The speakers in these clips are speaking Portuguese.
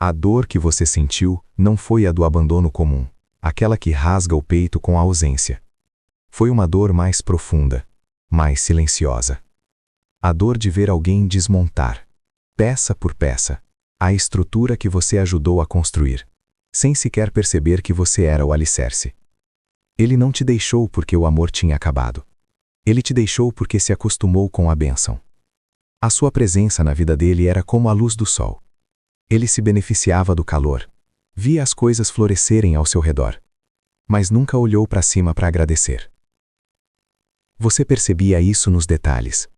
A dor que você sentiu não foi a do abandono comum, aquela que rasga o peito com a ausência. Foi uma dor mais profunda, mais silenciosa. A dor de ver alguém desmontar, peça por peça, a estrutura que você ajudou a construir, sem sequer perceber que você era o alicerce. Ele não te deixou porque o amor tinha acabado. Ele te deixou porque se acostumou com a bênção. A sua presença na vida dele era como a luz do sol. Ele se beneficiava do calor, via as coisas florescerem ao seu redor, mas nunca olhou para cima para agradecer. Você percebia isso nos detalhes,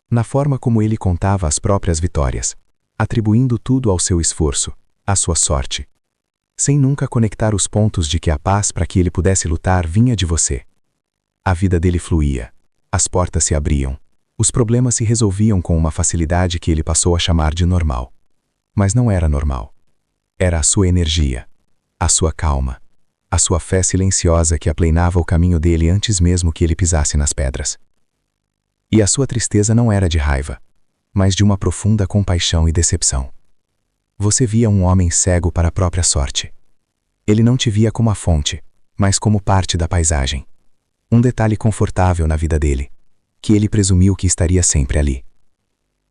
na forma como ele contava as próprias vitórias, atribuindo tudo ao seu esforço, à sua sorte, sem nunca conectar os pontos de que a paz para que ele pudesse lutar vinha de você. A vida dele fluía, as portas se abriam, os problemas se resolviam com uma facilidade que ele passou a chamar de normal. Mas não era normal. Era a sua energia, a sua calma, a sua fé silenciosa que aplanava o caminho dele antes mesmo que ele pisasse nas pedras. E a sua tristeza não era de raiva, mas de uma profunda compaixão e decepção. Você via um homem cego para a própria sorte. Ele não te via como a fonte, mas como parte da paisagem. Um detalhe confortável na vida dele, que ele presumiu que estaria sempre ali.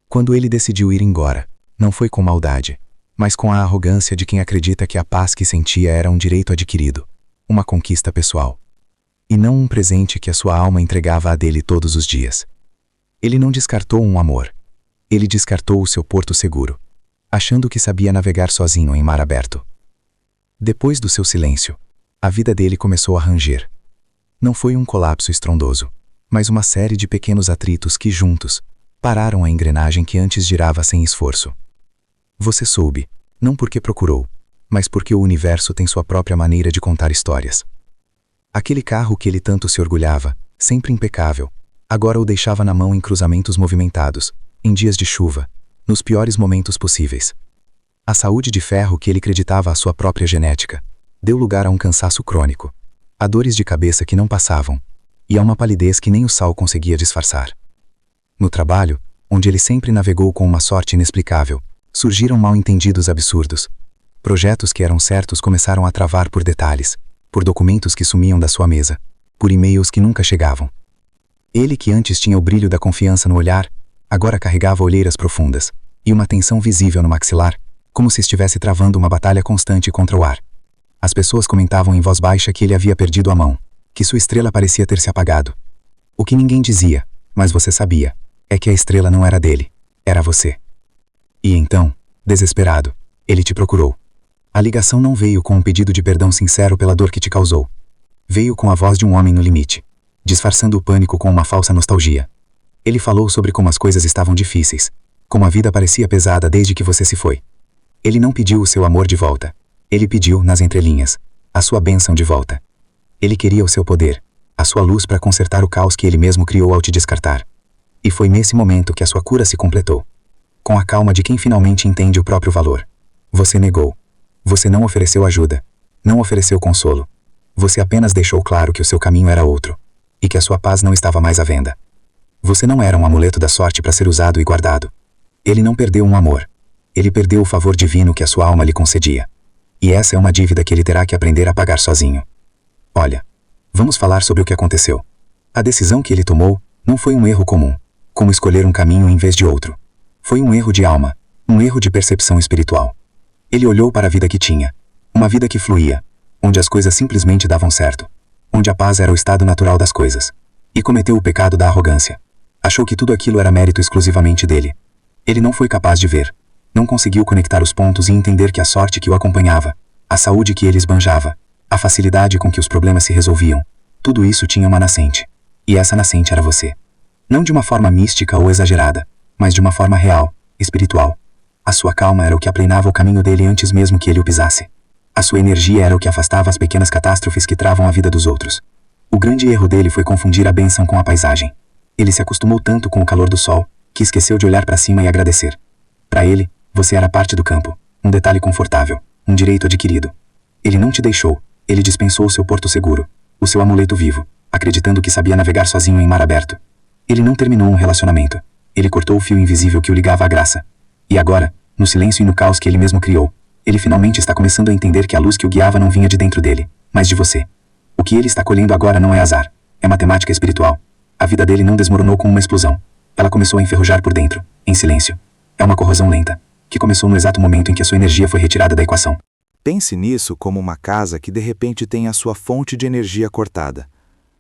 Quando ele decidiu ir embora, não foi com maldade, mas com a arrogância de quem acredita que a paz que sentia era um direito adquirido, uma conquista pessoal, e não um presente que a sua alma entregava a dele todos os dias. Ele não descartou um amor. Ele descartou o seu porto seguro, achando que sabia navegar sozinho em mar aberto. Depois do seu silêncio, a vida dele começou a ranger. Não foi um colapso estrondoso, mas uma série de pequenos atritos que, juntos, pararam a engrenagem que antes girava sem esforço. Você soube, não porque procurou, mas porque o universo tem sua própria maneira de contar histórias. Aquele carro que ele tanto se orgulhava, sempre impecável, agora o deixava na mão em cruzamentos movimentados, em dias de chuva, nos piores momentos possíveis. A saúde de ferro que ele acreditava à sua própria genética, deu lugar a um cansaço crônico, a dores de cabeça que não passavam, e a uma palidez que nem o sal conseguia disfarçar. No trabalho, onde ele sempre navegou com uma sorte inexplicável, surgiram mal-entendidos absurdos. Projetos que eram certos começaram a travar por detalhes, por documentos que sumiam da sua mesa, por e-mails que nunca chegavam. Ele que antes tinha o brilho da confiança no olhar, agora carregava olheiras profundas, e uma tensão visível no maxilar, como se estivesse travando uma batalha constante contra o ar. As pessoas comentavam em voz baixa que ele havia perdido a mão, que sua estrela parecia ter se apagado. O que ninguém dizia, mas você sabia, é que a estrela não era dele, era você. E então, desesperado, ele te procurou. A ligação não veio com um pedido de perdão sincero pela dor que te causou. Veio com a voz de um homem no limite, disfarçando o pânico com uma falsa nostalgia. Ele falou sobre como as coisas estavam difíceis, como a vida parecia pesada desde que você se foi. Ele não pediu o seu amor de volta. Ele pediu, nas entrelinhas, a sua bênção de volta. Ele queria o seu poder, a sua luz para consertar o caos que ele mesmo criou ao te descartar. E foi nesse momento que a sua cura se completou. Com a calma de quem finalmente entende o próprio valor. Você negou. Você não ofereceu ajuda. Não ofereceu consolo. Você apenas deixou claro que o seu caminho era outro. E que a sua paz não estava mais à venda. Você não era um amuleto da sorte para ser usado e guardado. Ele não perdeu um amor. Ele perdeu o favor divino que a sua alma lhe concedia. E essa é uma dívida que ele terá que aprender a pagar sozinho. Olha, vamos falar sobre o que aconteceu. A decisão que ele tomou não foi um erro comum, como escolher um caminho em vez de outro. Foi um erro de alma, um erro de percepção espiritual. Ele olhou para a vida que tinha, uma vida que fluía, onde as coisas simplesmente davam certo, onde a paz era o estado natural das coisas, e cometeu o pecado da arrogância. Achou que tudo aquilo era mérito exclusivamente dele. Ele não foi capaz de ver, não conseguiu conectar os pontos e entender que a sorte que o acompanhava, a saúde que ele esbanjava, a facilidade com que os problemas se resolviam, tudo isso tinha uma nascente. E essa nascente era você. Não de uma forma mística ou exagerada, mas de uma forma real, espiritual. A sua calma era o que aplanava o caminho dele antes mesmo que ele o pisasse. A sua energia era o que afastava as pequenas catástrofes que travam a vida dos outros. O grande erro dele foi confundir a bênção com a paisagem. Ele se acostumou tanto com o calor do sol, que esqueceu de olhar para cima e agradecer. Para ele, você era parte do campo, um detalhe confortável, um direito adquirido. Ele não te deixou, ele dispensou o seu porto seguro, o seu amuleto vivo, acreditando que sabia navegar sozinho em mar aberto. Ele não terminou um relacionamento. Ele cortou o fio invisível que o ligava à graça. E agora, no silêncio e no caos que ele mesmo criou, Ele finalmente está começando a entender que a luz que o guiava não vinha de dentro dele, mas de você. O que ele está colhendo agora não é azar. É matemática espiritual. A vida dele não desmoronou com uma explosão. Ela começou a enferrujar por dentro, em silêncio. É uma corrosão lenta, que começou no exato momento em que a sua energia foi retirada da equação. Pense nisso como uma casa que de repente tem a sua fonte de energia cortada.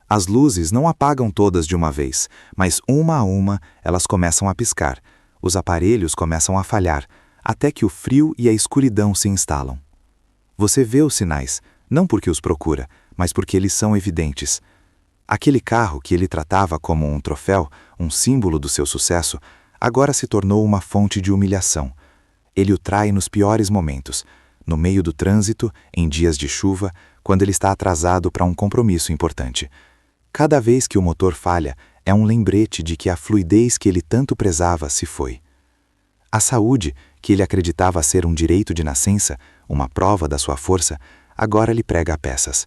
As luzes não apagam todas de uma vez, mas uma a uma elas começam a piscar. Os aparelhos começam a falhar, até que o frio e a escuridão se instalam. Você vê os sinais, não porque os procura, mas porque eles são evidentes. Aquele carro que ele tratava como um troféu, um símbolo do seu sucesso, agora se tornou uma fonte de humilhação. Ele o trai nos piores momentos, no meio do trânsito, em dias de chuva, quando ele está atrasado para um compromisso importante. Cada vez que o motor falha, é um lembrete de que a fluidez que ele tanto prezava se foi. A saúde, que ele acreditava ser um direito de nascença, uma prova da sua força, agora lhe prega a peças.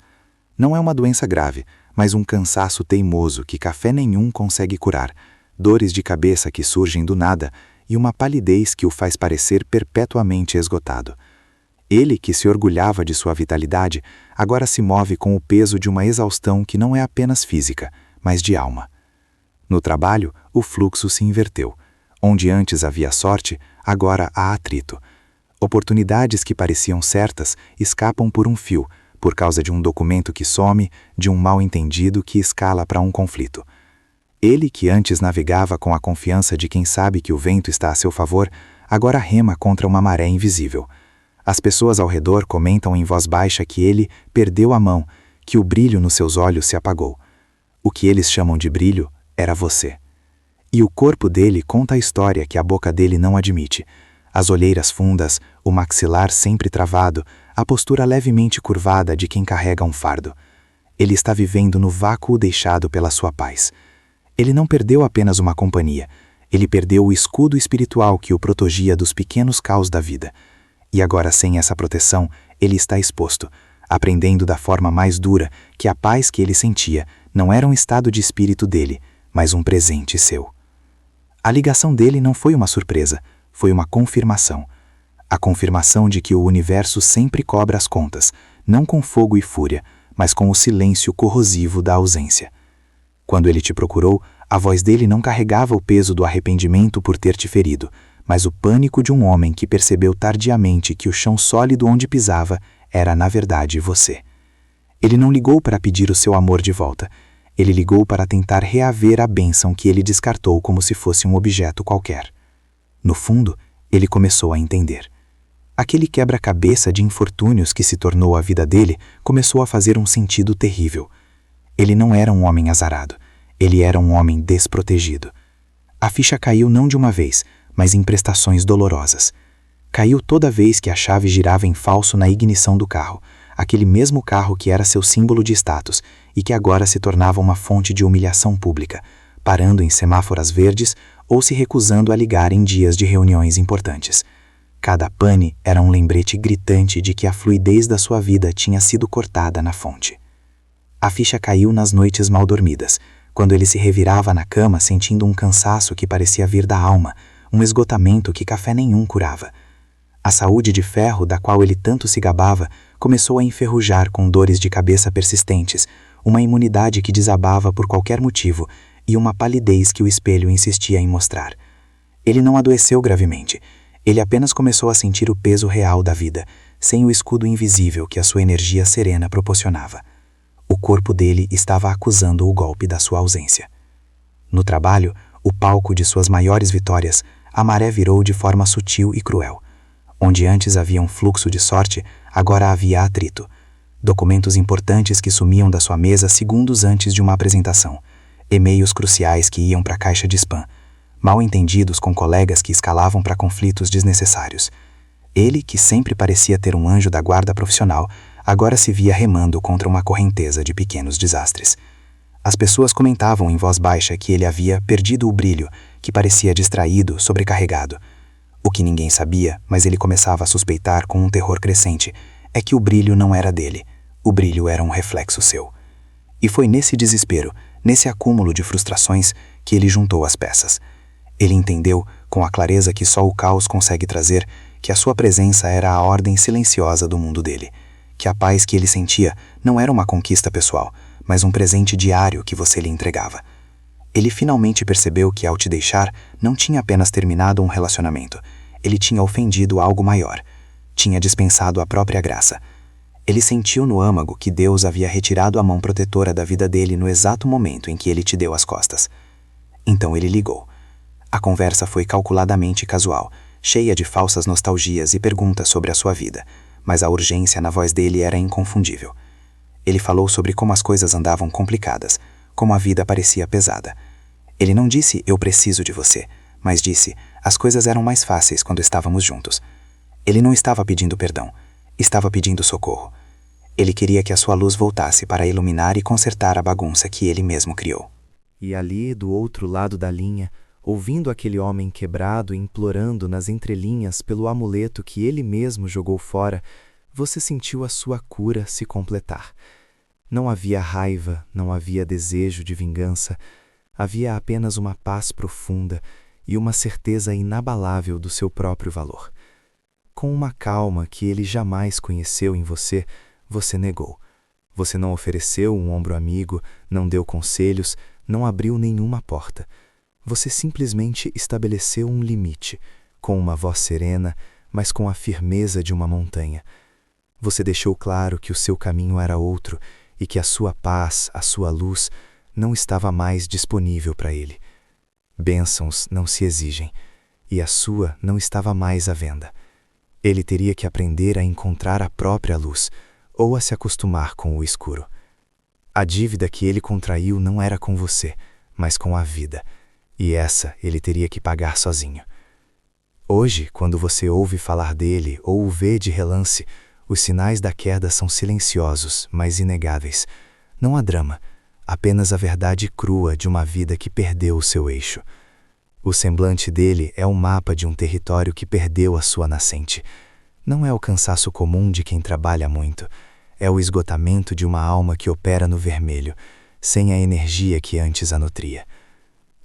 Não é uma doença grave, mas um cansaço teimoso que café nenhum consegue curar, dores de cabeça que surgem do nada e uma palidez que o faz parecer perpetuamente esgotado. Ele, que se orgulhava de sua vitalidade, agora se move com o peso de uma exaustão que não é apenas física, mas de alma. No trabalho, o fluxo se inverteu. Onde antes havia sorte, agora há atrito. Oportunidades que pareciam certas escapam por um fio, por causa de um documento que some, de um mal-entendido que escala para um conflito. Ele, que antes navegava com a confiança de quem sabe que o vento está a seu favor, agora rema contra uma maré invisível. As pessoas ao redor comentam em voz baixa que ele perdeu a mão, que o brilho nos seus olhos se apagou. O que eles chamam de brilho era você. E o corpo dele conta a história que a boca dele não admite. As olheiras fundas, o maxilar sempre travado, a postura levemente curvada de quem carrega um fardo. Ele está vivendo no vácuo deixado pela sua paz. Ele não perdeu apenas uma companhia, ele perdeu o escudo espiritual que o protegia dos pequenos caos da vida. E agora, sem essa proteção, ele está exposto, aprendendo da forma mais dura que a paz que ele sentia não era um estado de espírito dele, mas um presente seu. A ligação dele não foi uma surpresa, foi uma confirmação. A confirmação de que o universo sempre cobra as contas, não com fogo e fúria, mas com o silêncio corrosivo da ausência. Quando ele te procurou, a voz dele não carregava o peso do arrependimento por ter te ferido, mas o pânico de um homem que percebeu tardiamente que o chão sólido onde pisava era, na verdade, você. Ele não ligou para pedir o seu amor de volta. Ele ligou para tentar reaver a bênção que ele descartou como se fosse um objeto qualquer. No fundo, ele começou a entender. Aquele quebra-cabeça de infortúnios que se tornou a vida dele começou a fazer um sentido terrível. Ele não era um homem azarado. Ele era um homem desprotegido. A ficha caiu não de uma vez, mas em prestações dolorosas. Caiu toda vez que a chave girava em falso na ignição do carro, aquele mesmo carro que era seu símbolo de status e que agora se tornava uma fonte de humilhação pública, parando em semáforos verdes ou se recusando a ligar em dias de reuniões importantes. Cada pane era um lembrete gritante de que a fluidez da sua vida tinha sido cortada na fonte. A ficha caiu nas noites mal dormidas, quando ele se revirava na cama sentindo um cansaço que parecia vir da alma, um esgotamento que café nenhum curava. A saúde de ferro da qual ele tanto se gabava começou a enferrujar com dores de cabeça persistentes, uma imunidade que desabava por qualquer motivo e uma palidez que o espelho insistia em mostrar. Ele não adoeceu gravemente. Ele apenas começou a sentir o peso real da vida, sem o escudo invisível que a sua energia serena proporcionava. O corpo dele estava acusando o golpe da sua ausência. No trabalho, o palco de suas maiores vitórias, a maré virou de forma sutil e cruel. Onde antes havia um fluxo de sorte, agora havia atrito. Documentos importantes que sumiam da sua mesa segundos antes de uma apresentação. E-mails cruciais que iam para a caixa de spam. Mal-entendidos com colegas que escalavam para conflitos desnecessários. Ele, que sempre parecia ter um anjo da guarda profissional, agora se via remando contra uma correnteza de pequenos desastres. As pessoas comentavam em voz baixa que ele havia perdido o brilho, que parecia distraído, sobrecarregado. O que ninguém sabia, mas ele começava a suspeitar com um terror crescente, é que o brilho não era dele, o brilho era um reflexo seu. E foi nesse desespero, nesse acúmulo de frustrações, que ele juntou as peças. Ele entendeu, com a clareza que só o caos consegue trazer, que a sua presença era a ordem silenciosa do mundo dele, que a paz que ele sentia não era uma conquista pessoal, mas um presente diário que você lhe entregava. Ele finalmente percebeu que, ao te deixar, não tinha apenas terminado um relacionamento, ele tinha ofendido algo maior, tinha dispensado a própria graça. Ele sentiu no âmago que Deus havia retirado a mão protetora da vida dele no exato momento em que ele te deu as costas. Então ele ligou. A conversa foi calculadamente casual, cheia de falsas nostalgias e perguntas sobre a sua vida, mas a urgência na voz dele era inconfundível. Ele falou sobre como as coisas andavam complicadas, como a vida parecia pesada. Ele não disse "eu preciso de você", mas disse "as coisas eram mais fáceis quando estávamos juntos". Ele não estava pedindo perdão, estava pedindo socorro. Ele queria que a sua luz voltasse para iluminar e consertar a bagunça que ele mesmo criou. E ali, do outro lado da linha, ouvindo aquele homem quebrado implorando nas entrelinhas pelo amuleto que ele mesmo jogou fora, você sentiu a sua cura se completar. Não havia raiva, não havia desejo de vingança, havia apenas uma paz profunda e uma certeza inabalável do seu próprio valor. Com uma calma que ele jamais conheceu em você, você negou. Você não ofereceu um ombro amigo, não deu conselhos, não abriu nenhuma porta. Você simplesmente estabeleceu um limite, com uma voz serena, mas com a firmeza de uma montanha. Você deixou claro que o seu caminho era outro e que a sua paz, a sua luz, não estava mais disponível para ele. Bênçãos não se exigem, e a sua não estava mais à venda. Ele teria que aprender a encontrar a própria luz, ou a se acostumar com o escuro. A dívida que ele contraiu não era com você, mas com a vida, e essa ele teria que pagar sozinho. Hoje, quando você ouve falar dele ou o vê de relance, os sinais da queda são silenciosos, mas inegáveis. Não há drama, apenas a verdade crua de uma vida que perdeu o seu eixo. O semblante dele é o mapa de um território que perdeu a sua nascente. Não é o cansaço comum de quem trabalha muito, é o esgotamento de uma alma que opera no vermelho, sem a energia que antes a nutria.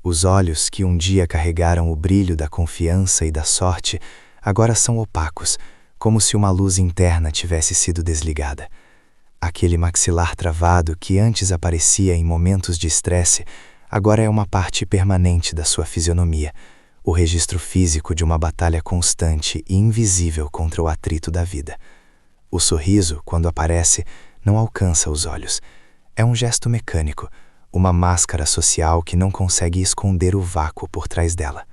Os olhos que um dia carregaram o brilho da confiança e da sorte, agora são opacos, como se uma luz interna tivesse sido desligada. Aquele maxilar travado que antes aparecia em momentos de estresse, agora é uma parte permanente da sua fisionomia, o registro físico de uma batalha constante e invisível contra o atrito da vida. O sorriso, quando aparece, não alcança os olhos. É um gesto mecânico, uma máscara social que não consegue esconder o vácuo por trás dela.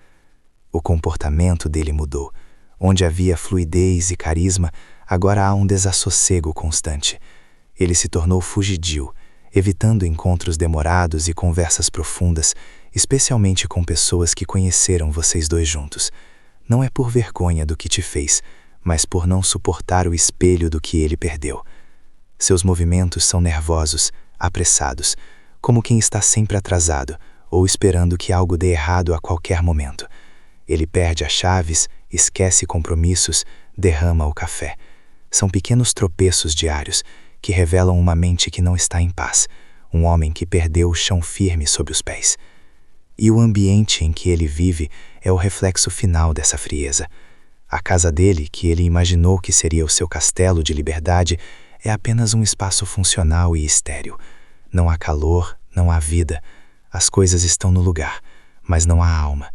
O comportamento dele mudou. Onde havia fluidez e carisma, agora há um desassossego constante. Ele se tornou fugidio, evitando encontros demorados e conversas profundas, especialmente com pessoas que conheceram vocês dois juntos. Não é por vergonha do que te fez, mas por não suportar o espelho do que ele perdeu. Seus movimentos são nervosos, apressados, como quem está sempre atrasado ou esperando que algo dê errado a qualquer momento. Ele perde as chaves, esquece compromissos, derrama o café. São pequenos tropeços diários que revelam uma mente que não está em paz, um homem que perdeu o chão firme sob os pés. E o ambiente em que ele vive é o reflexo final dessa frieza. A casa dele, que ele imaginou que seria o seu castelo de liberdade, é apenas um espaço funcional e estéril. Não há calor, não há vida. As coisas estão no lugar, mas não há alma.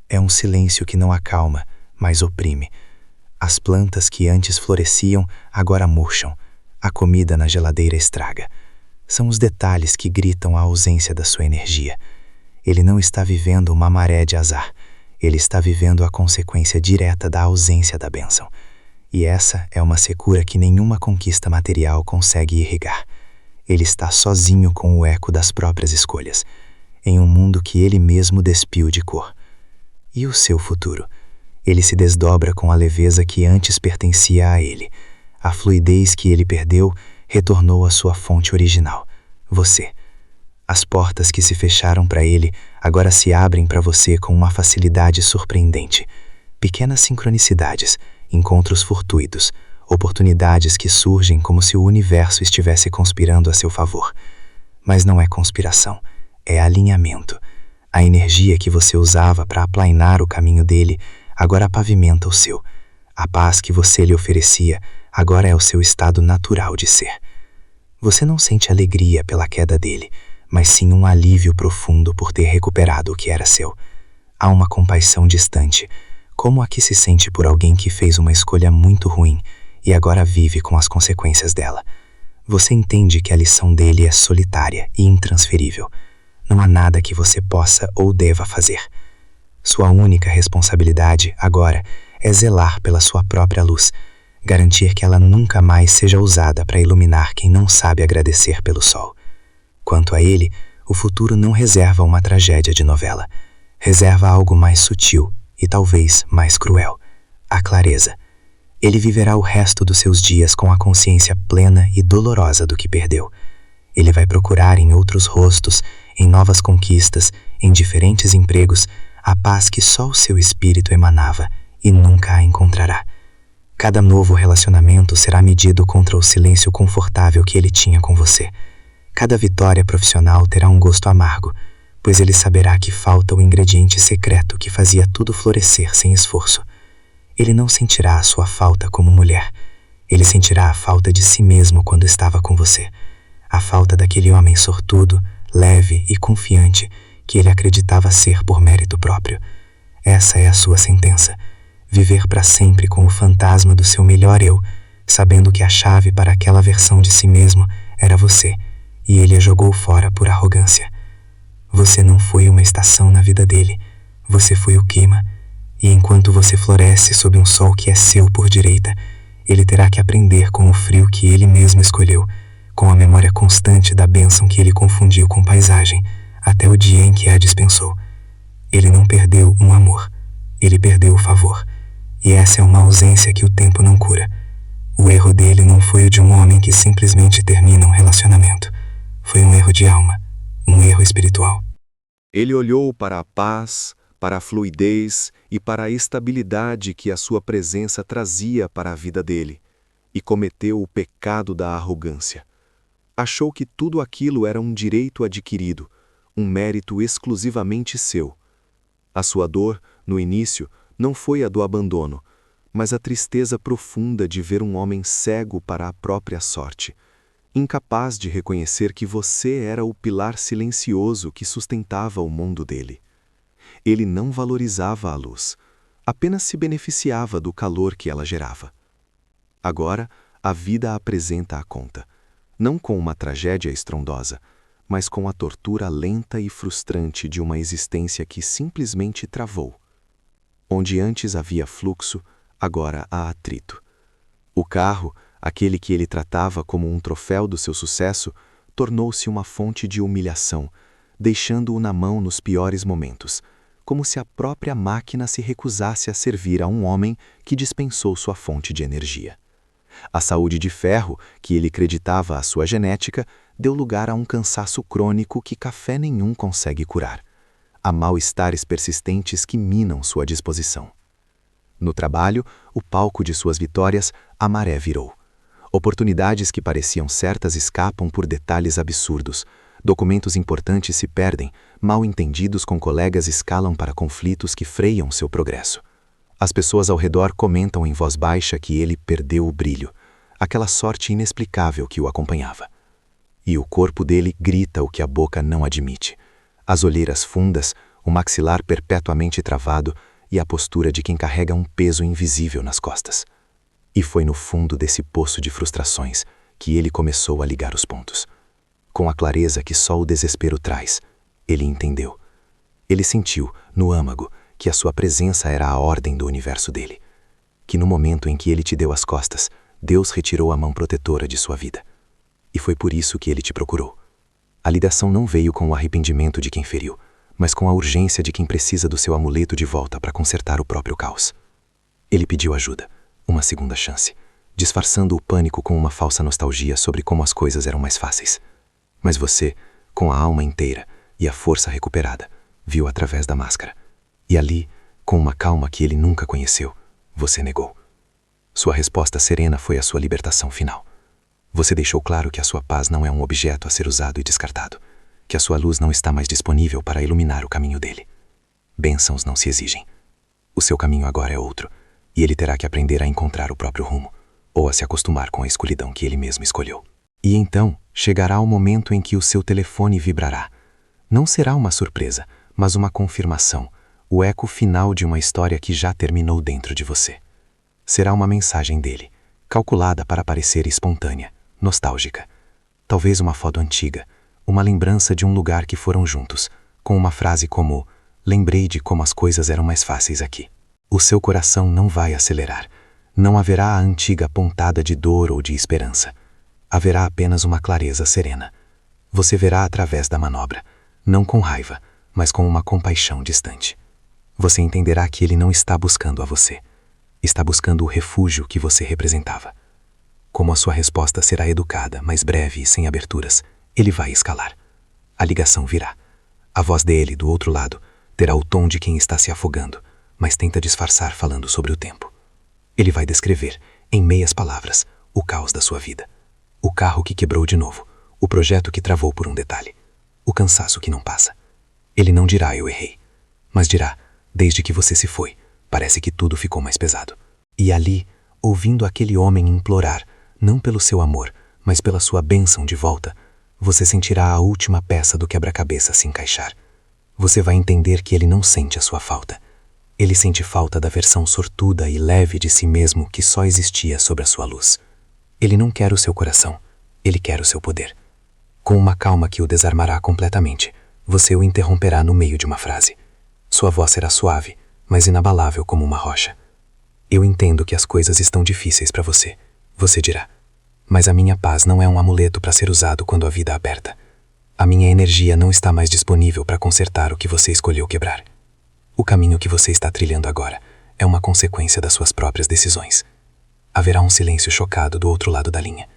É um silêncio que não acalma, mas oprime. As plantas que antes floresciam agora murcham. A comida na geladeira estraga. São os detalhes que gritam a ausência da sua energia. Ele não está vivendo uma maré de azar. Ele está vivendo a consequência direta da ausência da bênção. E essa é uma secura que nenhuma conquista material consegue irrigar. Ele está sozinho com o eco das próprias escolhas, em um mundo que ele mesmo despiu de cor. E o seu futuro? Ele se desdobra com a leveza que antes pertencia a ele. A fluidez que ele perdeu retornou à sua fonte original, você. As portas que se fecharam para ele agora se abrem para você com uma facilidade surpreendente. Pequenas sincronicidades, encontros fortuitos, oportunidades que surgem como se o universo estivesse conspirando a seu favor. Mas não é conspiração, é alinhamento. A energia que você usava para aplainar o caminho dele agora pavimenta o seu. A paz que você lhe oferecia agora é o seu estado natural de ser. Você não sente alegria pela queda dele, mas sim um alívio profundo por ter recuperado o que era seu. Há uma compaixão distante, como a que se sente por alguém que fez uma escolha muito ruim e agora vive com as consequências dela. Você entende que a lição dele é solitária e intransferível. Não há nada que você possa ou deva fazer. Sua única responsabilidade, agora, é zelar pela sua própria luz, garantir que ela nunca mais seja usada para iluminar quem não sabe agradecer pelo sol. Quanto a ele, o futuro não reserva uma tragédia de novela. Reserva algo mais sutil e talvez mais cruel: a clareza. Ele viverá o resto dos seus dias com a consciência plena e dolorosa do que perdeu. Ele vai procurar em outros rostos, em novas conquistas, em diferentes empregos, a paz que só o seu espírito emanava e nunca a encontrará. Cada novo relacionamento será medido contra o silêncio confortável que ele tinha com você. Cada vitória profissional terá um gosto amargo, pois ele saberá que falta o ingrediente secreto que fazia tudo florescer sem esforço. Ele não sentirá a sua falta como mulher. Ele sentirá a falta de si mesmo quando estava com você. A falta daquele homem sortudo, leve e confiante que ele acreditava ser por mérito próprio. Essa é a sua sentença: viver para sempre com o fantasma do seu melhor eu, sabendo que a chave para aquela versão de si mesmo era você, e ele a jogou fora por arrogância. Você não foi uma estação na vida dele, você foi o clima, e enquanto você floresce sob um sol que é seu por direita, ele terá que aprender com o frio que ele mesmo escolheu, com a memória constante da bênção que ele confundiu com paisagem, até o dia em que a dispensou. Ele não perdeu um amor, ele perdeu o favor, e essa é uma ausência que o tempo não cura. O erro dele não foi o de um homem que simplesmente termina um relacionamento. Foi um erro de alma, um erro espiritual. Ele olhou para a paz, para a fluidez e para a estabilidade que a sua presença trazia para a vida dele, e cometeu o pecado da arrogância. Achou que tudo aquilo era um direito adquirido, um mérito exclusivamente seu. A sua dor, no início, não foi a do abandono, mas a tristeza profunda de ver um homem cego para a própria sorte, incapaz de reconhecer que você era o pilar silencioso que sustentava o mundo dele. Ele não valorizava a luz, apenas se beneficiava do calor que ela gerava. Agora, a vida apresenta a conta, não com uma tragédia estrondosa, mas com a tortura lenta e frustrante de uma existência que simplesmente travou. Onde antes havia fluxo, agora há atrito. O carro, aquele que ele tratava como um troféu do seu sucesso, tornou-se uma fonte de humilhação, deixando-o na mão nos piores momentos, como se a própria máquina se recusasse a servir a um homem que dispensou sua fonte de energia. A saúde de ferro, que ele acreditava à sua genética, deu lugar a um cansaço crônico que café nenhum consegue curar, a mal-estares persistentes que minam sua disposição. No trabalho, o palco de suas vitórias, a maré virou. Oportunidades que pareciam certas escapam por detalhes absurdos. Documentos importantes se perdem, mal-entendidos com colegas escalam para conflitos que freiam seu progresso. As pessoas ao redor comentam em voz baixa que ele perdeu o brilho, aquela sorte inexplicável que o acompanhava. E o corpo dele grita o que a boca não admite. As olheiras fundas, o maxilar perpetuamente travado e a postura de quem carrega um peso invisível nas costas. E foi no fundo desse poço de frustrações que ele começou a ligar os pontos. Com a clareza que só o desespero traz, ele entendeu. Ele sentiu, no âmago, que a sua presença era a ordem do universo dele. Que no momento em que ele te deu as costas, Deus retirou a mão protetora de sua vida. E foi por isso que ele te procurou. A ligação não veio com o arrependimento de quem feriu, mas com a urgência de quem precisa do seu amuleto de volta para consertar o próprio caos. Ele pediu ajuda, uma segunda chance, disfarçando o pânico com uma falsa nostalgia sobre como as coisas eram mais fáceis. Mas você, com a alma inteira e a força recuperada, viu através da máscara. E ali, com uma calma que ele nunca conheceu, você negou. Sua resposta serena foi a sua libertação final. Você deixou claro que a sua paz não é um objeto a ser usado e descartado, que a sua luz não está mais disponível para iluminar o caminho dele. Bênçãos não se exigem. O seu caminho agora é outro, e ele terá que aprender a encontrar o próprio rumo, ou a se acostumar com a escuridão que ele mesmo escolheu. E então chegará o momento em que o seu telefone vibrará. Não será uma surpresa, mas uma confirmação, o eco final de uma história que já terminou dentro de você. Será uma mensagem dele, calculada para parecer espontânea, nostálgica. Talvez uma foto antiga, uma lembrança de um lugar que foram juntos, com uma frase como: "Lembrei de como as coisas eram mais fáceis aqui." O seu coração não vai acelerar. Não haverá a antiga pontada de dor ou de esperança. Haverá apenas uma clareza serena. Você verá através da manobra, não com raiva, mas com uma compaixão distante. Você entenderá que ele não está buscando a você. Está buscando o refúgio que você representava. Como a sua resposta será educada, mas breve e sem aberturas, ele vai escalar. A ligação virá. A voz dele, do outro lado, terá o tom de quem está se afogando, mas tenta disfarçar falando sobre o tempo. Ele vai descrever, em meias palavras, o caos da sua vida. O carro que quebrou de novo, o projeto que travou por um detalhe, o cansaço que não passa. Ele não dirá "eu errei", mas dirá: "Desde que você se foi, parece que tudo ficou mais pesado." E ali, ouvindo aquele homem implorar, não pelo seu amor, mas pela sua bênção de volta, você sentirá a última peça do quebra-cabeça se encaixar. Você vai entender que ele não sente a sua falta. Ele sente falta da versão sortuda e leve de si mesmo que só existia sob a sua luz. Ele não quer o seu coração, ele quer o seu poder. Com uma calma que o desarmará completamente, você o interromperá no meio de uma frase. Sua voz será suave, mas inabalável como uma rocha. "Eu entendo que as coisas estão difíceis para você", você dirá. "Mas a minha paz não é um amuleto para ser usado quando a vida aperta. A minha energia não está mais disponível para consertar o que você escolheu quebrar. O caminho que você está trilhando agora é uma consequência das suas próprias decisões." Haverá um silêncio chocado do outro lado da linha.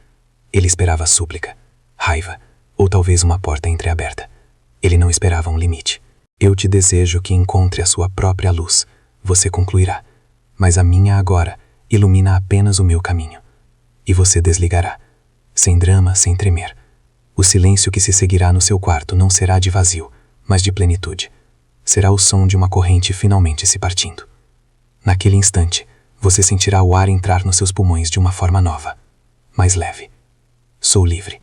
Ele esperava súplica, raiva, ou talvez uma porta entreaberta. Ele não esperava um limite. "Eu te desejo que encontre a sua própria luz", você concluirá. "Mas a minha agora ilumina apenas o meu caminho." E você desligará, sem drama, sem tremer. O silêncio que se seguirá no seu quarto não será de vazio, mas de plenitude. Será o som de uma corrente finalmente se partindo. Naquele instante, você sentirá o ar entrar nos seus pulmões de uma forma nova, mais leve. Sou livre.